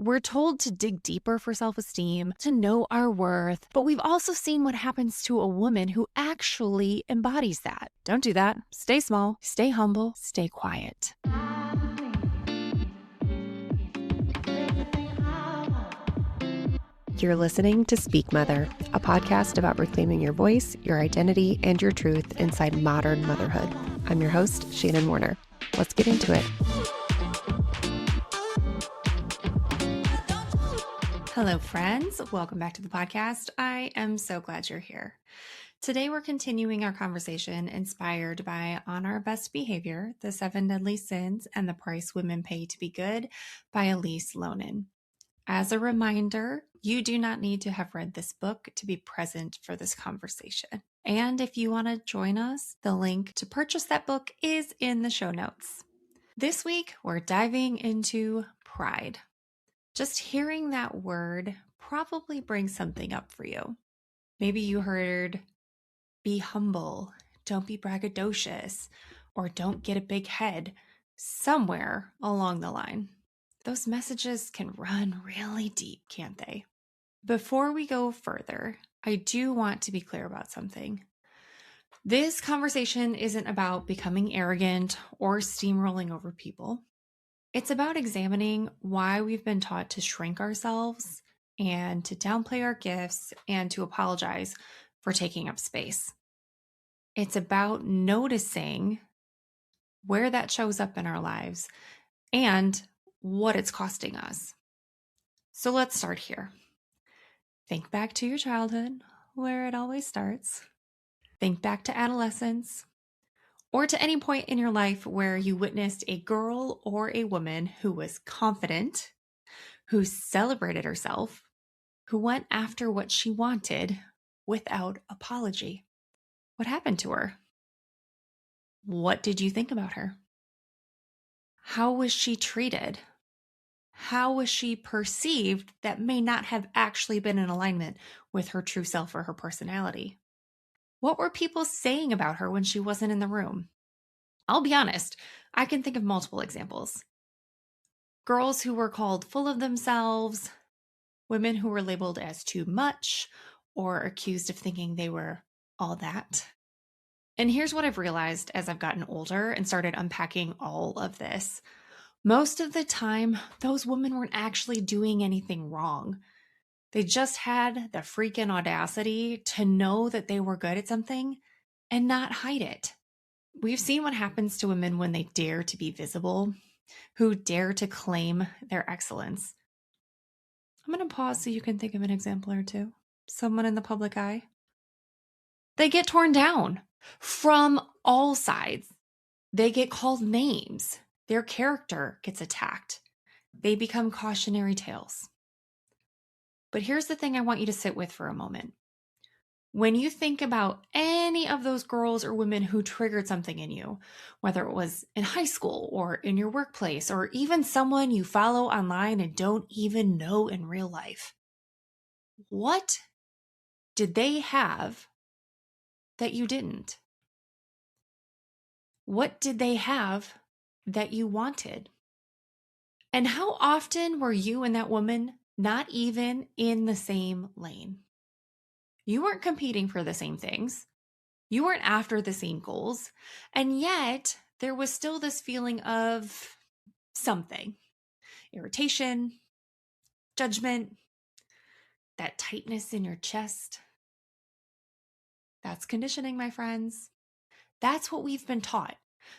We're told to dig deeper for self-esteem, to know our worth, but we've also seen what happens to a woman who actually embodies that. Don't do that. Stay small, stay humble, stay quiet. You're listening to Speak Mother, a podcast about reclaiming your voice, your identity, and your truth inside modern motherhood. I'm your host, Shannon Warner. Let's get into it. Hello, friends. Welcome back to the podcast. I am so glad you're here. Today, we're continuing our conversation inspired by On Our Best Behavior, The 7 Deadly Sins, and the Price Women Pay to Be Good by Elise Loehnen. As a reminder, you do not need to have read this book to be present for this conversation. And if you want to join us, the link to purchase that book is in the show notes. This week, we're diving into pride. Just hearing that word probably brings something up for you. Maybe you heard, be humble, don't be braggadocious, or don't get a big head somewhere along the line. Those messages can run really deep, can't they? Before we go further, I do want to be clear about something. This conversation isn't about becoming arrogant or steamrolling over people. It's about examining why we've been taught to shrink ourselves and to downplay our gifts and to apologize for taking up space. It's about noticing where that shows up in our lives and what it's costing us. So let's start here. Think back to your childhood, where it always starts. Think back to adolescence, or to any point in your life where you witnessed a girl or a woman who was confident, who celebrated herself, who went after what she wanted without apology. What happened to her? What did you think about her? How was she treated? How was she perceived that may not have actually been in alignment with her true self or her personality? What were people saying about her when she wasn't in the room? I'll be honest, I can think of multiple examples. Girls who were called full of themselves, women who were labeled as too much, or accused of thinking they were all that. And here's what I've realized as I've gotten older and started unpacking all of this. Most of the time, those women weren't actually doing anything wrong. They just had the freaking audacity to know that they were good at something and not hide it. We've seen what happens to women when they dare to be visible, who dare to claim their excellence. I'm going to pause so you can think of an example or two. Someone in the public eye. They get torn down from all sides. They get called names. Their character gets attacked. They become cautionary tales. But here's the thing I want you to sit with for a moment. When you think about any of those girls or women who triggered something in you, whether it was in high school or in your workplace, or even someone you follow online and don't even know in real life, what did they have that you didn't? What did they have that you wanted? And how often were you and that woman not even in the same lane? You weren't competing for the same things. You weren't after the same goals. And yet there was still this feeling of something, irritation, judgment, that tightness in your chest. That's conditioning, my friends. That's what we've been taught.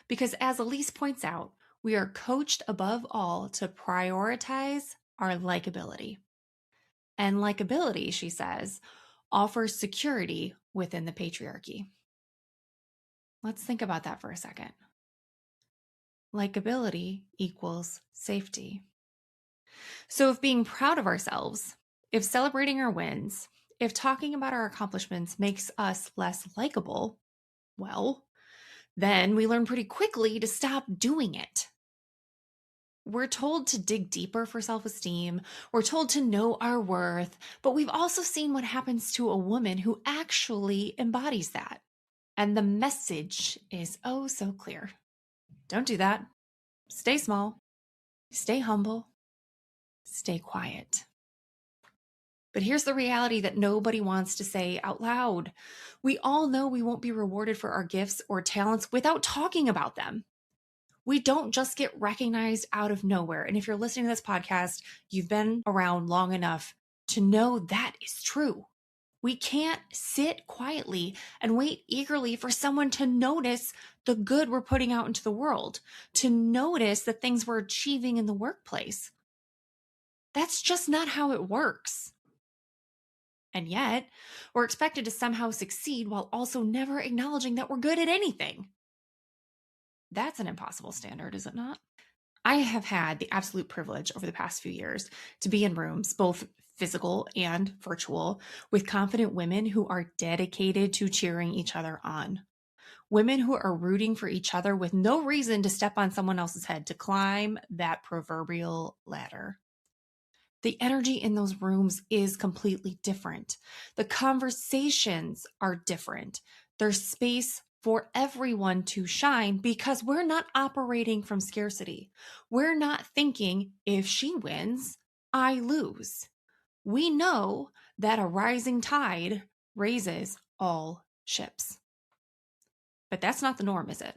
Because as Elise points out, we are coached above all to prioritize our likability. And likability, she says, offers security within the patriarchy. Let's think about that for a second. Likability equals safety. So if being proud of ourselves, if celebrating our wins, if talking about our accomplishments makes us less likable, well, then we learn pretty quickly to stop doing it. We're told to dig deeper for self-esteem. We're told to know our worth, but we've also seen what happens to a woman who actually embodies that. And the message is oh so clear. Don't do that. Stay small. Stay humble. stay quiet. But here's the reality that nobody wants to say out loud. We all know we won't be rewarded for our gifts or talents without talking about them. We don't just get recognized out of nowhere. And if you're listening to this podcast, you've been around long enough to know that is true. We can't sit quietly and wait eagerly for someone to notice the good we're putting out into the world, to notice the things we're achieving in the workplace. That's just not how it works. And yet, we're expected to somehow succeed while also never acknowledging that we're good at anything. That's an impossible standard, is it not? I have had the absolute privilege over the past few years to be in rooms, both physical and virtual, with confident women who are dedicated to cheering each other on. Women who are rooting for each other with no reason to step on someone else's head to climb that proverbial ladder. The energy in those rooms is completely different. The conversations are different. There's space for everyone to shine because we're not operating from scarcity. We're not thinking, if she wins, I lose. We know that a rising tide raises all ships. But that's not the norm, is it?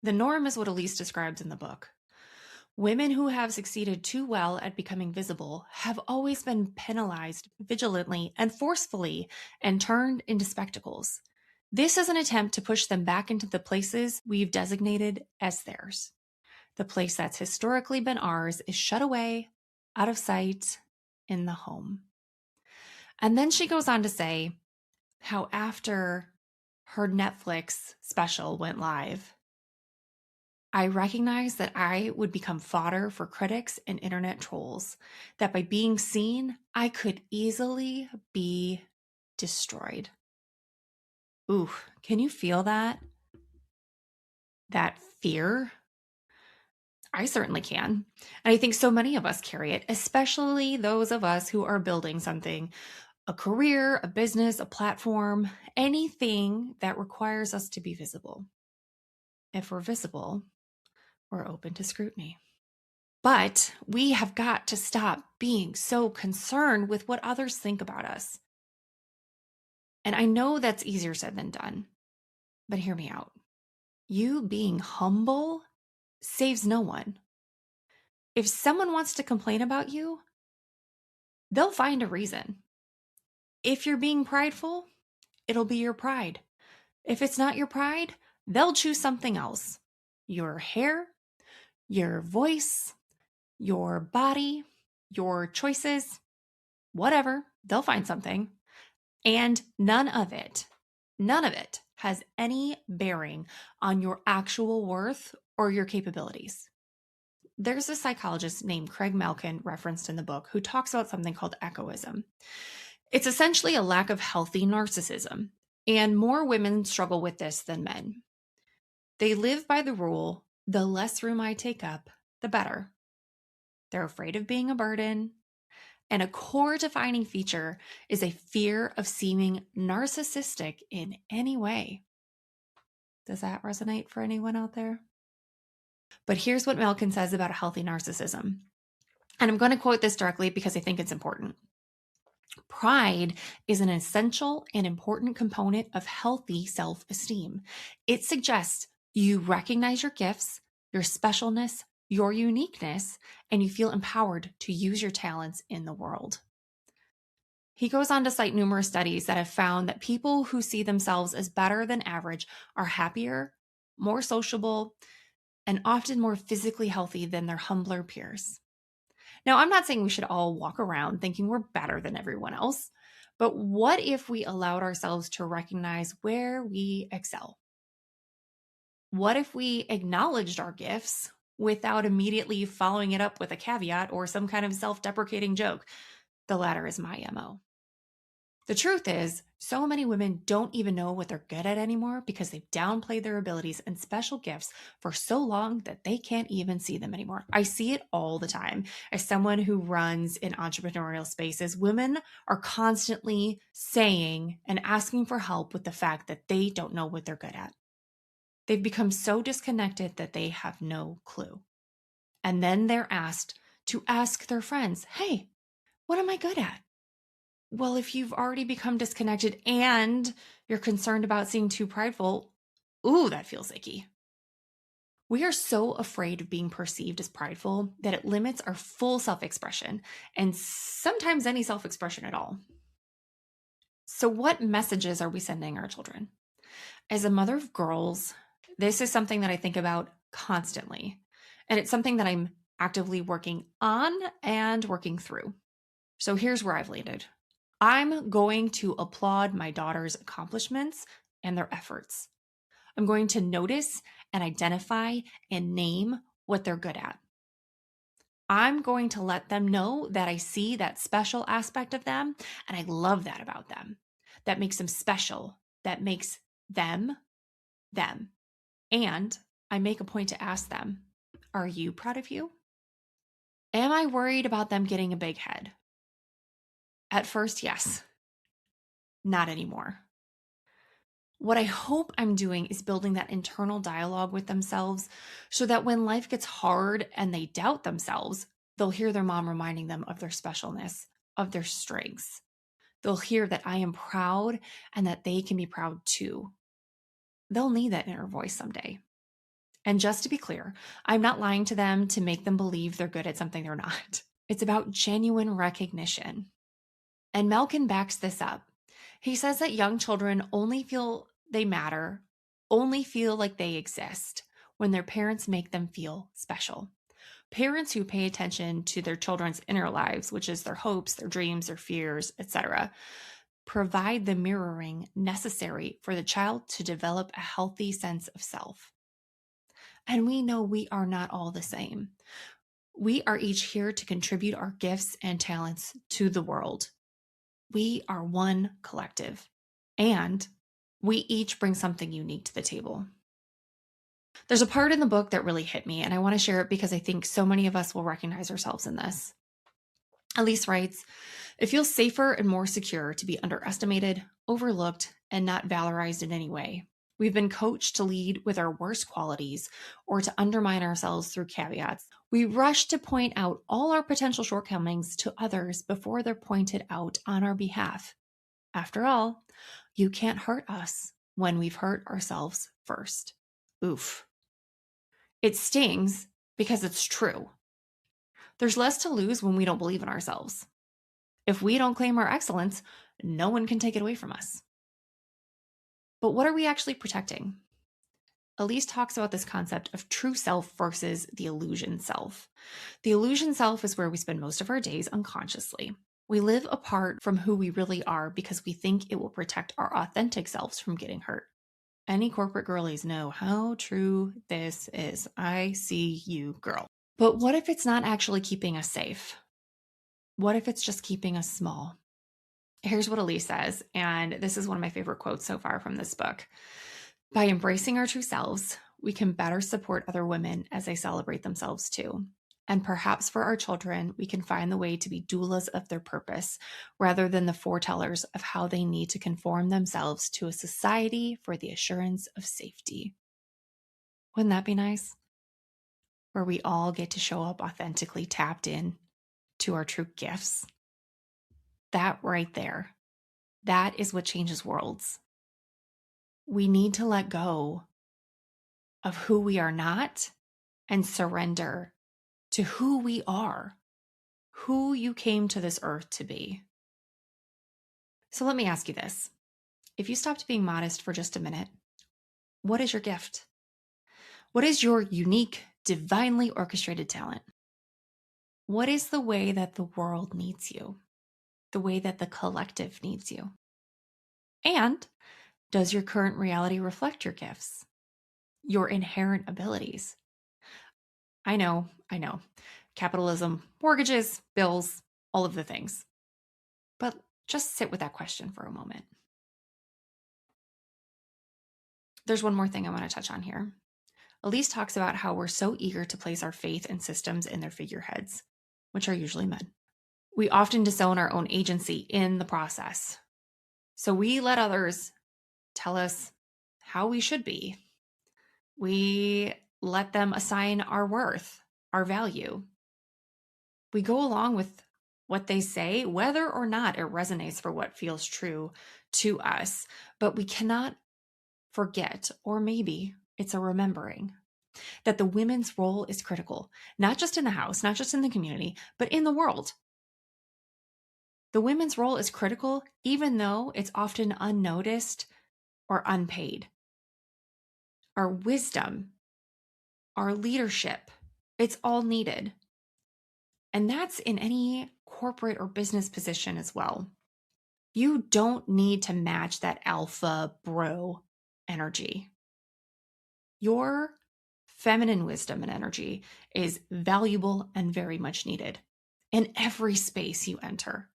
The norm is what Elise describes in the book. Women who have succeeded too well at becoming visible have always been penalized vigilantly and forcefully and turned into spectacles. This is an attempt to push them back into the places we've designated as theirs. The place that's historically been ours is shut away, out of sight, in the home. And then she goes on to say how after her Netflix special went live, I recognized that I would become fodder for critics and internet trolls, that by being seen, I could easily be destroyed. Ooh, can you feel that? That fear? I certainly can. And I think so many of us carry it, especially those of us who are building something, a career, a business, a platform, anything that requires us to be visible. If we're visible, we're open to scrutiny. But we have got to stop being so concerned with what others think about us. And I know that's easier said than done, but hear me out. You being humble saves no one. If someone wants to complain about you, they'll find a reason. If you're being prideful, it'll be your pride. If it's not your pride, they'll choose something else. Your hair, your voice, your body, your choices, whatever, they'll find something. And none of it has any bearing on your actual worth or your capabilities. There's a psychologist named Craig Malkin referenced in the book who talks about something called egoism. It's essentially a lack of healthy narcissism, and more women struggle with this than men. They live by the rule, the less room I take up, the better. They're afraid of being a burden, and a core defining feature is a fear of seeming narcissistic in any way. Does that resonate for anyone out there? But here's what Malkin says about a healthy narcissism. And I'm going to quote this directly because I think it's important. Pride is an essential and important component of healthy self-esteem. It suggests you recognize your gifts, your specialness, your uniqueness, and you feel empowered to use your talents in the world. He goes on to cite numerous studies that have found that people who see themselves as better than average are happier, more sociable, and often more physically healthy than their humbler peers. Now, I'm not saying we should all walk around thinking we're better than everyone else, but what if we allowed ourselves to recognize where we excel? What if we acknowledged our gifts without immediately following it up with a caveat or some kind of self-deprecating joke? The latter is my MO. The truth is, so many women don't even know what they're good at anymore because they've downplayed their abilities and special gifts for so long that they can't even see them anymore. I see it all the time. As someone who runs in entrepreneurial spaces, women are constantly saying and asking for help with the fact that they don't know what they're good at. They've become so disconnected that they have no clue. And then they're asked to ask their friends, hey, what am I good at? Well, if you've already become disconnected and you're concerned about seeming too prideful, ooh, that feels icky. We are so afraid of being perceived as prideful that it limits our full self-expression and sometimes any self-expression at all. So what messages are we sending our children? As a mother of girls, this is something that I think about constantly. And it's something that I'm actively working on and working through. So here's where I've landed. I'm going to applaud my daughter's accomplishments and their efforts. I'm going to notice and identify and name what they're good at. I'm going to let them know that I see that special aspect of them and I love that about them. That makes them special. That makes them, them. And I make a point to ask them, are you proud of you? Am I worried about them getting a big head? At first, yes. Not anymore. What I hope I'm doing is building that internal dialogue with themselves so that when life gets hard and they doubt themselves, they'll hear their mom reminding them of their specialness, of their strengths. They'll hear that I am proud and that they can be proud too. They'll need that inner voice someday. And just to be clear, I'm not lying to them to make them believe they're good at something they're not. It's about genuine recognition. And Malkin backs this up. He says that young children only feel they matter, only feel like they exist when their parents make them feel special. Parents who pay attention to their children's inner lives, which is their hopes, their dreams, their fears, etc., provide the mirroring necessary for the child to develop a healthy sense of self. And we know we are not all the same. We are each here to contribute our gifts and talents to the world. We are one collective, and we each bring something unique to the table. There's a part in the book that really hit me, and I want to share it because I think so many of us will recognize ourselves in this. Elise writes, "It feels safer and more secure to be underestimated, overlooked, and not valorized in any way. We've been coached to lead with our worst qualities or to undermine ourselves through caveats. We rush to point out all our potential shortcomings to others before they're pointed out on our behalf. After all, you can't hurt us when we've hurt ourselves first." Oof. It stings because it's true. There's less to lose when we don't believe in ourselves. If we don't claim our excellence, no one can take it away from us. But what are we actually protecting? Elise talks about this concept of true self versus the illusion self. The illusion self is where we spend most of our days unconsciously. We live apart from who we really are because we think it will protect our authentic selves from getting hurt. Any corporate girlies know how true this is. I see you, girl. But what if it's not actually keeping us safe? What if it's just keeping us small? Here's what Elise says, and this is one of my favorite quotes so far from this book. "By embracing our true selves, we can better support other women as they celebrate themselves too. And perhaps for our children, we can find the way to be doulas of their purpose rather than the foretellers of how they need to conform themselves to a society for the assurance of safety." Wouldn't that be nice? Where we all get to show up authentically tapped in to our true gifts. That right there, that is what changes worlds. We need to let go of who we are not and surrender to who we are, who you came to this earth to be. So let me ask you this. If you stopped being modest for just a minute, what is your gift? What is your unique, divinely orchestrated talent? What is the way that the world needs you? The way that the collective needs you? And does your current reality reflect your gifts, your inherent abilities? I know. Capitalism, mortgages, bills, all of the things. But just sit with that question for a moment. There's one more thing I want to touch on here. Elise talks about how we're so eager to place our faith in systems in their figureheads, which are usually men. We often disown our own agency in the process. So we let others tell us how we should be. We let them assign our worth, our value. We go along with what they say, whether or not it resonates for what feels true to us. But we cannot forget, or maybe it's a remembering, that the women's role is critical, not just in the house, not just in the community, but in the world. The women's role is critical, even though it's often unnoticed or unpaid. Our wisdom, our leadership, it's all needed. And that's in any corporate or business position as well. You don't need to match that alpha bro energy. Your feminine wisdom and energy is valuable and very much needed in every space you enter.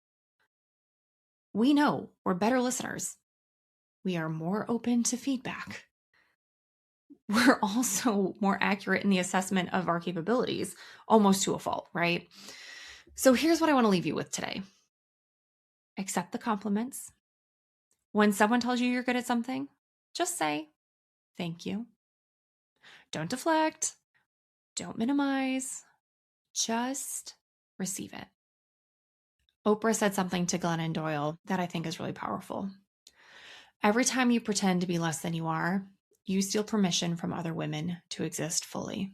We know we're better listeners. We are more open to feedback. We're also more accurate in the assessment of our capabilities, almost to a fault, right? So here's what I want to leave you with today. Accept the compliments. When someone tells you you're good at something, just say, thank you. Don't deflect. Don't minimize. Just receive it. Oprah said something to Glennon Doyle that I think is really powerful. Every time you pretend to be less than you are, you steal permission from other women to exist fully.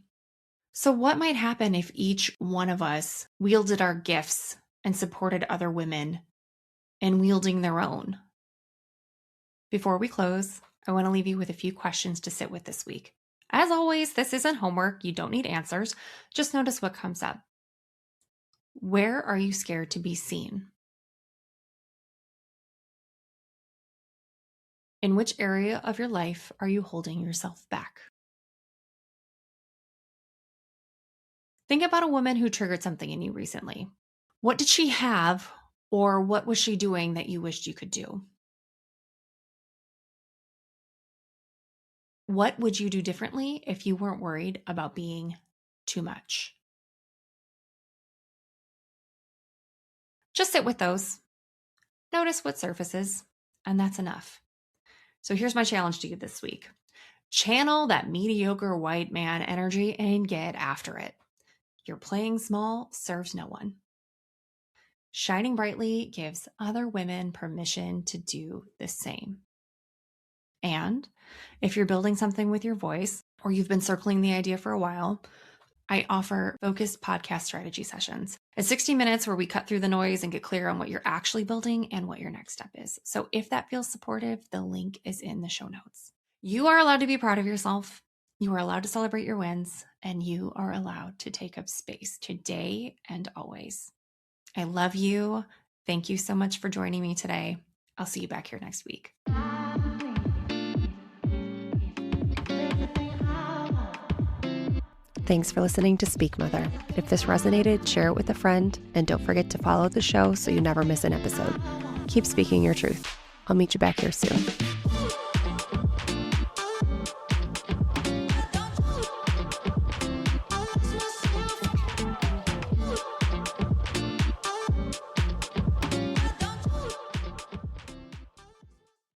So what might happen if each one of us wielded our gifts and supported other women in wielding their own? Before we close, I want to leave you with a few questions to sit with this week. As always, this isn't homework. You don't need answers. Just notice what comes up. Where are you scared to be seen? In which area of your life are you holding yourself back? Think about a woman who triggered something in you recently. What did she have, or what was she doing that you wished you could do? What would you do differently if you weren't worried about being too much? Just sit with those. Notice what surfaces, and that's enough. So here's my challenge to you this week. Channel that mediocre white man energy and get after it. Your playing small serves no one. Shining brightly gives other women permission to do the same. And if you're building something with your voice, or you've been circling the idea for a while, I offer focused podcast strategy sessions. It's 60 minutes where we cut through the noise and get clear on what you're actually building and what your next step is. So if that feels supportive, the link is in the show notes. You are allowed to be proud of yourself. You are allowed to celebrate your wins, and you are allowed to take up space today and always. I love you. Thank you so much for joining me today. I'll see you back here next week. Thanks for listening to Speak Mother. If this resonated, share it with a friend, and don't forget to follow the show so you never miss an episode. Keep speaking your truth. I'll meet you back here soon.